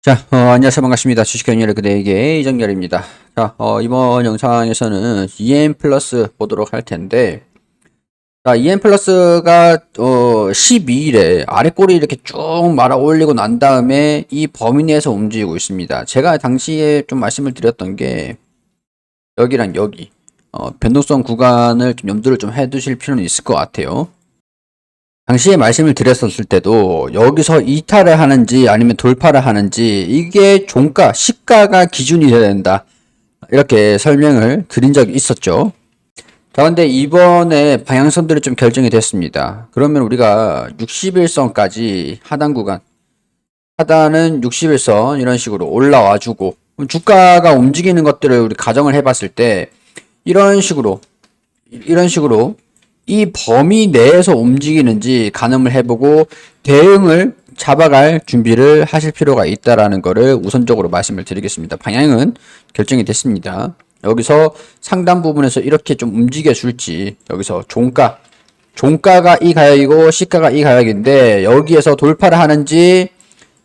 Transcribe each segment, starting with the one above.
자, 안녕하세요. 반갑습니다. 주식경제를 그대에게 이정열입니다. 자, 이번 영상에서는 EM 플러스 보도록 할 텐데, 자, EM 플러스가, 12일에 아래 꼬리 이렇게 쭉 말아 올리고 난 다음에 이 범위 내에서 움직이고 있습니다. 제가 당시에 좀 말씀을 드렸던 게, 여기랑 여기, 변동성 구간을 좀 염두를 좀 해두실 필요는 있을 것 같아요. 당시에 말씀을 드렸었을 때도 여기서 이탈을 하는지 아니면 돌파를 하는지 이게 종가, 시가가 기준이 돼야 된다. 이렇게 설명을 드린 적이 있었죠. 자, 근데 이번에 방향선들이 좀 결정이 됐습니다. 그러면 우리가 60일선까지 하단 구간, 하단은 60일선 이런 식으로 올라와 주고 주가가 움직이는 것들을 우리 가정을 해봤을 때 이런 식으로 이 범위 내에서 움직이는지 가늠을 해보고 대응을 잡아갈 준비를 하실 필요가 있다라는 거를 우선적으로 말씀을 드리겠습니다. 방향은 결정이 됐습니다. 여기서 상단 부분에서 이렇게 좀 움직여 줄지, 여기서 종가가 이 가격이고 시가가 이 가격인데 여기에서 돌파를 하는지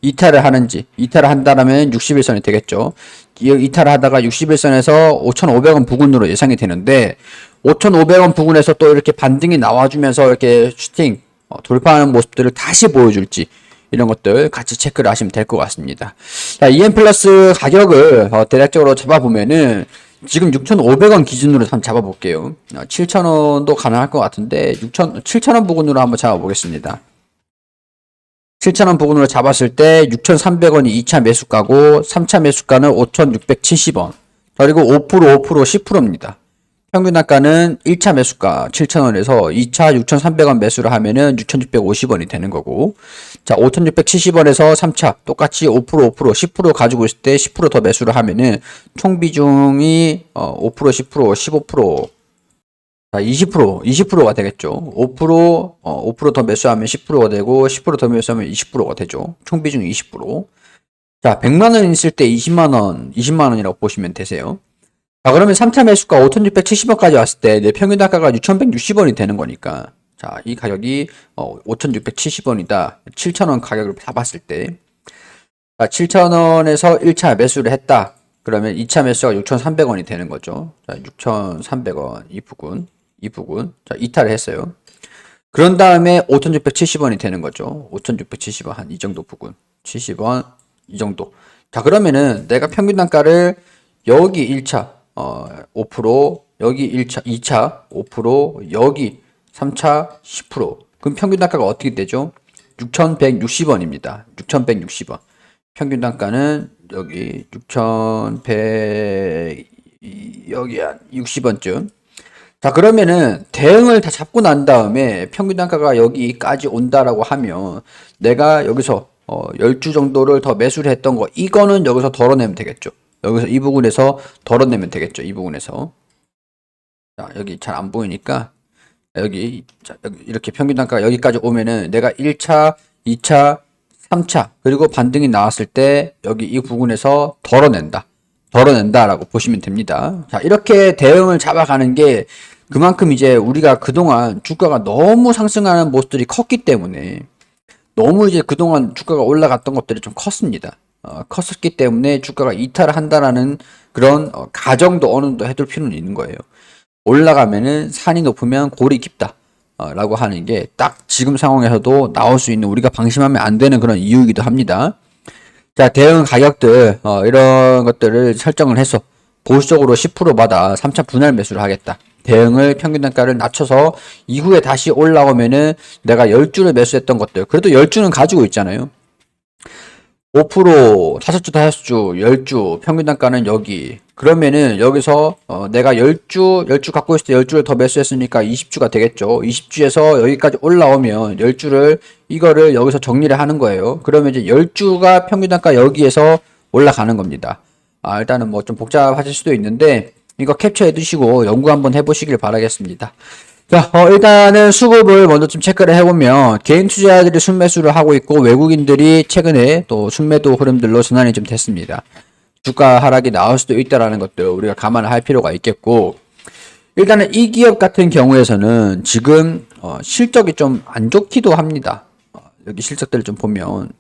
이탈을 한다라면 61선이 되겠죠. 이탈을 하다가 61선에서 5,500원 부근으로 예상이 되는데 5,500원 부근에서 또 이렇게 반등이 나와주면서 이렇게 슈팅 돌파하는 모습들을 다시 보여줄지 이런 것들 같이 체크를 하시면 될 것 같습니다. 자, EM 플러스 가격을 대략적으로 잡아보면은 지금 6,500원 기준으로 한번 잡아볼게요. 7,000원도 가능할 것 같은데 7,000원 부근으로 한번 잡아보겠습니다. 7,000원 부근으로 잡았을 때 6,300원이 2차 매수가고 3차 매수가는 5,670원. 그리고 5%, 10%입니다. 평균 단가는 1차 매수가 7,000원에서 2차 6,300원 매수를 하면은 6,650원이 되는 거고. 자, 5,670원에서 3차 똑같이 5%, 10% 가지고 있을 때 10% 더 매수를 하면은 총 비중이 5%, 10%, 15%, 자, 20%가 되겠죠. 5% 더 매수하면 10%가 되고, 10%더 매수하면 20%가 되죠. 총 비중이 20%. 자, 100만원 있을 때 20만원이라고 보시면 되세요. 자, 그러면 3차 매수가 5,670원까지 왔을 때 내 평균 단가가 6,160원이 되는 거니까. 자, 이 가격이 5,670원이다. 7,000원 가격을 잡았을 때. 자, 7,000원에서 1차 매수를 했다. 그러면 2차 매수가 6,300원이 되는 거죠. 자, 6,300원 이 부분. 자, 이탈을 했어요. 그런 다음에 5,670원이 되는 거죠. 5,670원 한 이 정도 부분. 70원 이 정도. 자, 그러면은 내가 평균 단가를 여기 1차 5%, 여기 1차, 2차 5%, 여기 3차 10%. 그럼 평균 단가가 어떻게 되죠? 6,160원입니다. 6,160원. 평균 단가는 여기 6,100 여기 한 60원쯤. 자, 그러면은 대응을 다 잡고 난 다음에 평균 단가가 여기까지 온다라고 하면 내가 여기서 10주 정도를 더 매수를 했던 거 이거는 여기서 덜어내면 되겠죠. 여기서 이 부분에서 덜어내면 되겠죠. 이 부분에서. 자, 여기 잘 안 보이니까 여기 이렇게 평균 단가가 여기까지 오면은 내가 1차, 2차, 3차 그리고 반등이 나왔을 때 여기 이 부분에서 덜어낸다라고 보시면 됩니다. 자, 이렇게 대응을 잡아가는 게 그만큼 이제 우리가 그동안 주가가 너무 상승하는 모습들이 컸기 때문에 너무 이제 그동안 주가가 올라갔던 것들이 좀 컸습니다. 컸었기 때문에 주가가 이탈을 한다라는 그런 가정도 어느 정도 해둘 필요는 있는 거예요. 올라가면은 산이 높으면 골이 깊다. 라고 하는 게 딱 지금 상황에서도 나올 수 있는 우리가 방심하면 안 되는 그런 이유이기도 합니다. 자, 대응 가격들, 이런 것들을 설정을 해서 보수적으로 10%마다 3차 분할 매수를 하겠다. 대응을 평균 단가를 낮춰서 이후에 다시 올라오면은 내가 10주를 매수했던 것들, 그래도 10주는 가지고 있잖아요. 5%, 5주, 5주, 10주, 평균 단가는 여기. 그러면은 여기서 내가 10주 갖고 있을 때 10주를 더 매수했으니까 20주가 되겠죠. 20주에서 여기까지 올라오면 10주를 이거를 여기서 정리를 하는 거예요. 그러면 이제 10주가 평균 단가 여기에서 올라가는 겁니다. 일단은 뭐 좀 복잡하실 수도 있는데 이거 캡처해 두시고 연구 한번 해보시길 바라겠습니다. 자, 일단은 수급을 먼저 좀 체크를 해보면 개인 투자자들이 순매수를 하고 있고 외국인들이 최근에 또 순매도 흐름들로 전환이 좀 됐습니다. 주가 하락이 나올 수도 있다라는 것들 우리가 감안을 할 필요가 있겠고, 일단은 이 기업 같은 경우에서는 지금 실적이 좀 안 좋기도 합니다. 여기 실적들을 좀 보면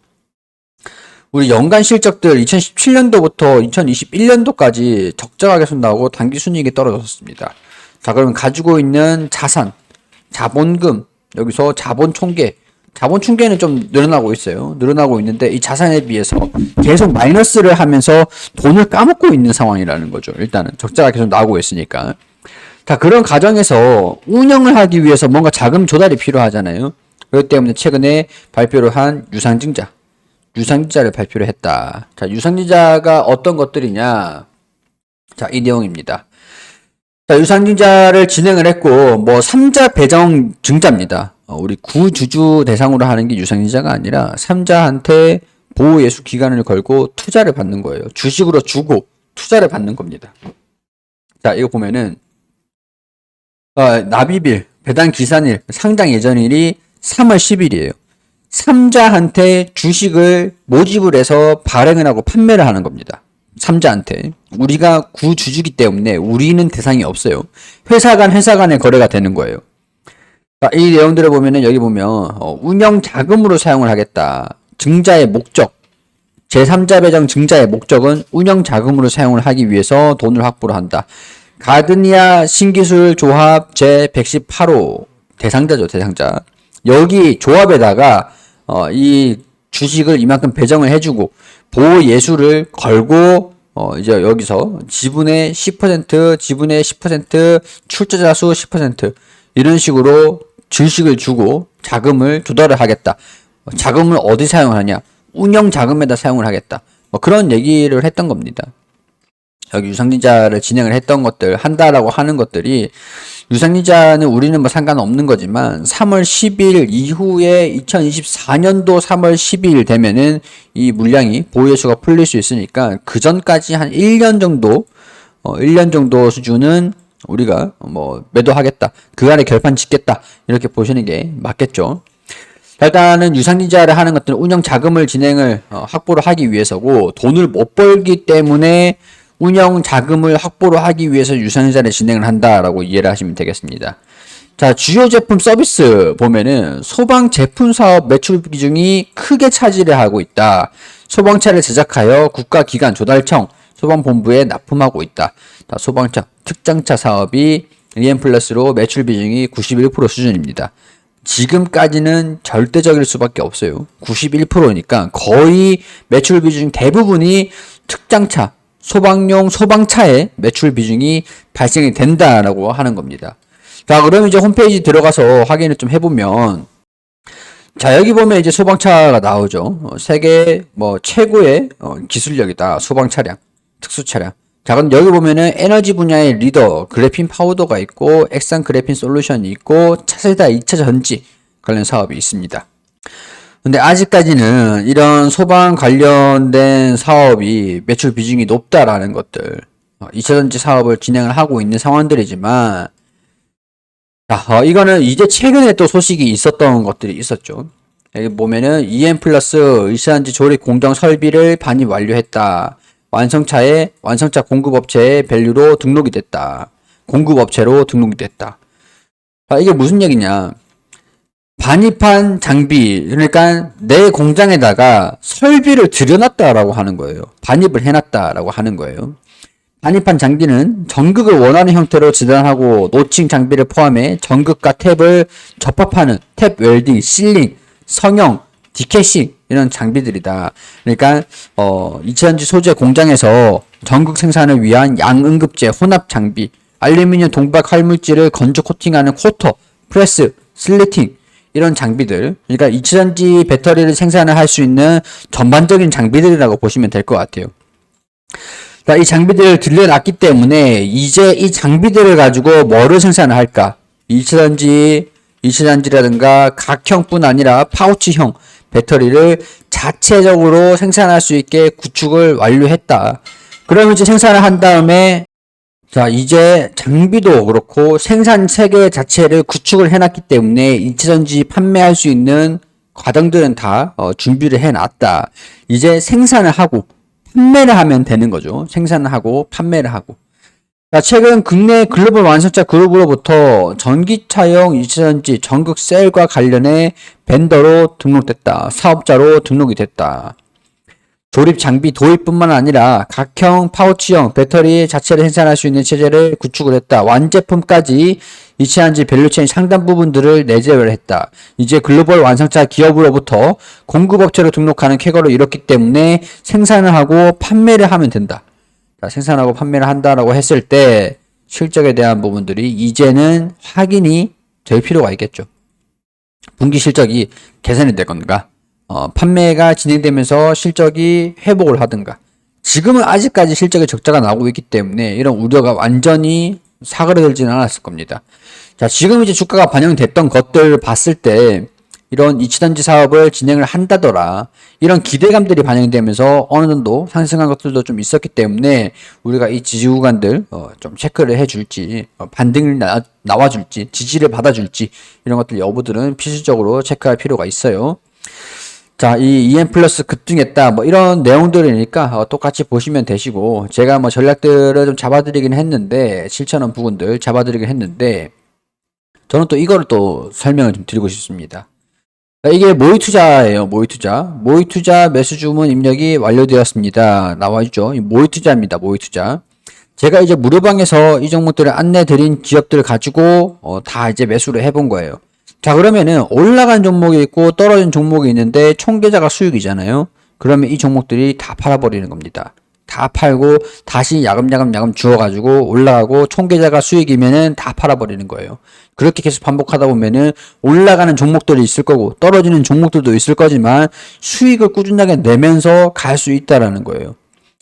우리 연간 실적들 2017년도부터 2021년도까지 적자가 계속 나오고 단기 순이익이 떨어졌습니다. 자, 그러면 가지고 있는 자산, 자본금, 여기서 자본 총계, 자본 총계는 좀 늘어나고 있어요. 늘어나고 있는데 이 자산에 비해서 계속 마이너스를 하면서 돈을 까먹고 있는 상황이라는 거죠. 일단은 적자가 계속 나오고 있으니까. 자, 그런 과정에서 운영을 하기 위해서 뭔가 자금 조달이 필요하잖아요. 그렇기 때문에 최근에 발표를 한 유상증자를 발표를 했다. 자, 유상증자가 어떤 것들이냐? 자, 이 내용입니다. 자, 유상증자를 진행을 했고, 뭐, 3자 배정 증자입니다. 우리 구주주 대상으로 하는 게 유상증자가 아니라 3자한테 보호예수 기간을 걸고 투자를 받는 거예요. 주식으로 주고 투자를 받는 겁니다. 자, 이거 보면은, 납입일, 배당 기산일, 상장 예정일이 3월 10일이에요. 3자한테 주식을 모집을 해서 발행을 하고 판매를 하는 겁니다. 3자한테. 우리가 구주주기 때문에 우리는 대상이 없어요. 회사 간의 거래가 되는 거예요. 이 내용들을 보면은 여기 보면 운영 자금으로 사용을 하겠다. 증자의 목적. 제3자 배정 증자의 목적은 운영 자금으로 사용을 하기 위해서 돈을 확보를 한다. 가드니아 신기술 조합 제118호 대상자죠, 대상자. 여기 조합에다가 이 주식을 이만큼 배정을 해주고 보호 예수를 걸고 이제 여기서 지분의 10%, 지분의 10%, 출자자 수 10% 이런 식으로 주식을 주고 자금을 조달을 하겠다. 자금을 어디 사용을 하냐? 운영 자금에다 사용을 하겠다. 뭐 그런 얘기를 했던 겁니다. 여기 유상증자를 진행을 했던 것들, 한다라고 하는 것들이 유상증자는 우리는 뭐 상관없는 거지만 3월 10일 이후에 2024년도 3월 12일 되면은 이 물량이 보유예수가 풀릴 수 있으니까 그 전까지 한 1년 정도 1년 정도 수준은 우리가 뭐 매도하겠다. 그 안에 결판 짓겠다. 이렇게 보시는 게 맞겠죠. 일단은 유상증자를 하는 것들은 운영 자금을 확보를 하기 위해서고 돈을 못 벌기 때문에 운영 자금을 확보를 하기 위해서 유상증자를 진행을 한다라고 이해를 하시면 되겠습니다. 자, 주요 제품 서비스 보면은 소방 제품 사업 매출 비중이 크게 차지를 하고 있다. 소방차를 제작하여 국가기관 조달청 소방본부에 납품하고 있다. 자, 소방차 특장차 사업이 EM플러스로 매출 비중이 91% 수준입니다. 지금까지는 절대적일 수밖에 없어요. 91%니까 거의 매출 비중 대부분이 특장차 소방용 소방차의 매출 비중이 발생이 된다라고 하는 겁니다. 자, 그럼 이제 홈페이지 들어가서 확인을 좀 해보면, 자, 여기 보면 이제 소방차가 나오죠. 세계 뭐 최고의 기술력이다. 소방 차량, 특수 차량. 자, 그럼 여기 보면은 에너지 분야의 리더 그래핀 파우더가 있고, 액상 그래핀 솔루션이 있고, 차세대 2차 전지 관련 사업이 있습니다. 근데 아직까지는 이런 소방 관련된 사업이 매출 비중이 높다라는 것들 2차전지 사업을 진행을 하고 있는 상황들이지만 자, 이거는 이제 최근에 또 소식이 있었던 것들이 있었죠. 여기 보면은 EM플러스 2차전지 조립 공정 설비를 반입 완료했다. 완성차 공급업체의 밸류로 등록이 됐다. 공급업체로 등록이 됐다. 자, 이게 무슨 얘기냐. 반입한 장비, 그러니까 내 공장에다가 설비를 들여놨다라고 하는 거예요. 반입을 해놨다라고 하는 거예요. 반입한 장비는 전극을 원하는 형태로 지단하고 노칭 장비를 포함해 전극과 탭을 접합하는 탭 웰딩, 실링, 성형, 디캐싱 이런 장비들이다. 그러니까 2차전지 소재 공장에서 전극 생산을 위한 양응급제 혼합 장비, 알루미늄 동박 활물질을 건조 코팅하는 코터, 프레스, 슬리팅 이런 장비들, 그러니까 2차전지 배터리를 생산을 할 수 있는 전반적인 장비들이라고 보시면 될 것 같아요. 자, 이 장비들을 들여놨기 때문에 이제 이 장비들을 가지고 뭐를 생산을 할까? 2차전지라든가 각형뿐 아니라 파우치형 배터리를 자체적으로 생산할 수 있게 구축을 완료했다. 그러면 이제 생산을 한 다음에 자, 이제 장비도 그렇고 생산 체계 자체를 구축을 해놨기 때문에 2차전지 판매할 수 있는 과정들은 다 준비를 해놨다. 이제 생산을 하고 판매를 하면 되는 거죠. 생산을 하고 판매를 하고. 자, 최근 국내 글로벌 완성차 그룹으로부터 전기차용 2차전지 전극 셀과 관련해 벤더로 등록됐다. 사업자로 등록이 됐다. 조립 장비 도입뿐만 아니라 각형 파우치형 배터리 자체를 생산할 수 있는 체제를 구축을 했다. 완제품까지 이치한지 밸류체인 상당 부분들을 내재를 했다. 이제 글로벌 완성차 기업으로부터 공급업체로 등록하는 쾌거를 이뤘기 때문에 생산을 하고 판매를 하면 된다. 자, 생산하고 판매를 한다라고 했을 때 실적에 대한 부분들이 이제는 확인이 될 필요가 있겠죠. 분기 실적이 개선이 될 건가? 판매가 진행되면서 실적이 회복을 하든가. 지금은 아직까지 실적에 적자가 나오고 있기 때문에 이런 우려가 완전히 사그라들지는 않았을 겁니다. 자, 지금 이제 주가가 반영됐던 것들을 봤을 때 이런 이치전지 사업을 진행을 한다더라. 이런 기대감들이 반영되면서 어느 정도 상승한 것들도 좀 있었기 때문에 우리가 이 지지 구간들 좀 체크를 해줄지, 반등이 나와줄지, 지지를 받아줄지 이런 것들 여부들은 필수적으로 체크할 필요가 있어요. 자, 이 EM 플러스 급등했다. 뭐 이런 내용들이니까 똑같이 보시면 되시고, 제가 뭐 전략들을 좀 잡아드리긴 했는데, 실천한 부분들 잡아드리긴 했는데, 저는 또 이거를 또 설명을 좀 드리고 싶습니다. 이게 모의 투자예요. 모의 투자. 모의 투자 매수 주문 입력이 완료되었습니다. 나와있죠. 모의 투자입니다. 모의 투자. 제가 이제 무료방에서 이 종목들을 안내 드린 기업들을 가지고 다 이제 매수를 해본 거예요. 자, 그러면은 올라간 종목이 있고 떨어진 종목이 있는데 총 계좌가 수익이잖아요. 그러면 이 종목들이 다 팔아버리는 겁니다. 다 팔고 다시 야금야금 주워가지고 올라가고 총 계좌가 수익이면은 다 팔아버리는 거예요. 그렇게 계속 반복하다 보면은 올라가는 종목들이 있을 거고 떨어지는 종목들도 있을 거지만 수익을 꾸준하게 내면서 갈 수 있다라는 거예요.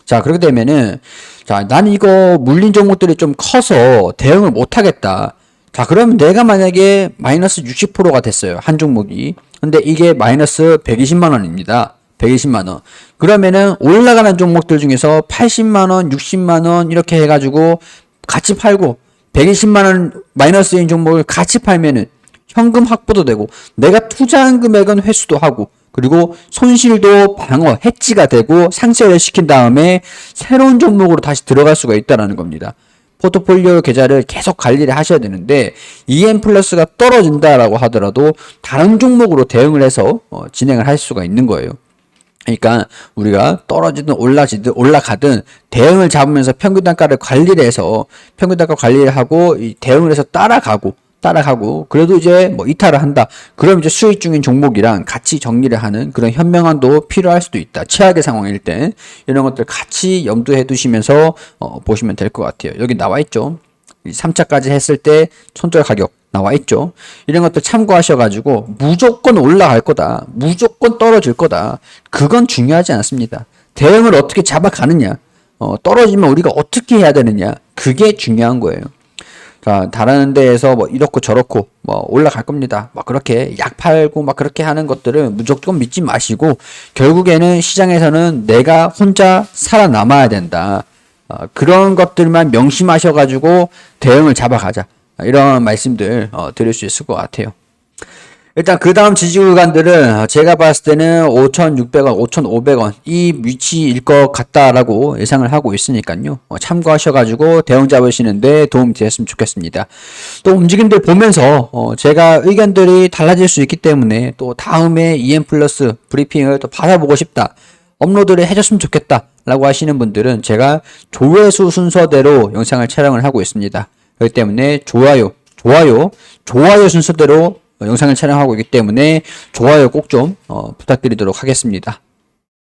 자, 그렇게 되면은 자, 나는 이거 물린 종목들이 좀 커서 대응을 못 하겠다. 자, 그러면 내가 만약에 마이너스 60%가 됐어요. 한 종목이. 근데 이게 마이너스 120만 원입니다. 120만 원. 그러면은 올라가는 종목들 중에서 80만 원, 60만 원 이렇게 해가지고 같이 팔고 120만 원 마이너스인 종목을 같이 팔면은 현금 확보도 되고 내가 투자한 금액은 회수도 하고 그리고 손실도 방어, 해지가 되고 상쇄를 시킨 다음에 새로운 종목으로 다시 들어갈 수가 있다는 겁니다. 포트폴리오 계좌를 계속 관리를 하셔야 되는데 EM 플러스가 떨어진다라고 하더라도 다른 종목으로 대응을 해서 진행을 할 수가 있는 거예요. 그러니까 우리가 떨어지든 올라가든 대응을 잡으면서 평균 단가를 관리를 해서 평균 단가 관리를 하고 이 대응을 해서 따라가고 그래도 이제 뭐 이탈을 한다. 그럼 이제 수익 중인 종목이랑 같이 정리를 하는 그런 현명함도 필요할 수도 있다. 최악의 상황일 때 이런 것들 같이 염두해 두시면서 보시면 될 것 같아요. 여기 나와 있죠. 3차까지 했을 때 손절 가격 나와 있죠. 이런 것들 참고하셔가지고 무조건 올라갈 거다. 무조건 떨어질 거다. 그건 중요하지 않습니다. 대응을 어떻게 잡아가느냐. 떨어지면 우리가 어떻게 해야 되느냐. 그게 중요한 거예요. 자, 다른 데에서 뭐 이렇고 저렇고 뭐 올라갈 겁니다. 막 그렇게 약 팔고 막 그렇게 하는 것들은 무조건 믿지 마시고 결국에는 시장에서는 내가 혼자 살아남아야 된다. 그런 것들만 명심하셔가지고 대응을 잡아가자. 이런 말씀들 드릴 수 있을 것 같아요. 일단 그 다음 지지 구간들은 제가 봤을 때는 5,600원, 5,500원 이 위치일 것 같다라고 예상을 하고 있으니까요. 참고하셔가지고 대응 잡으시는데 도움이 되셨으면 좋겠습니다. 또 움직임들 보면서 제가 의견들이 달라질 수 있기 때문에 또 다음에 EM 플러스 브리핑을 또 받아보고 싶다. 업로드를 해줬으면 좋겠다 라고 하시는 분들은 제가 조회수 순서대로 영상을 촬영을 하고 있습니다. 그렇기 때문에 좋아요 순서대로 영상을 촬영하고 있기 때문에 좋아요 꼭 좀 부탁드리도록 하겠습니다.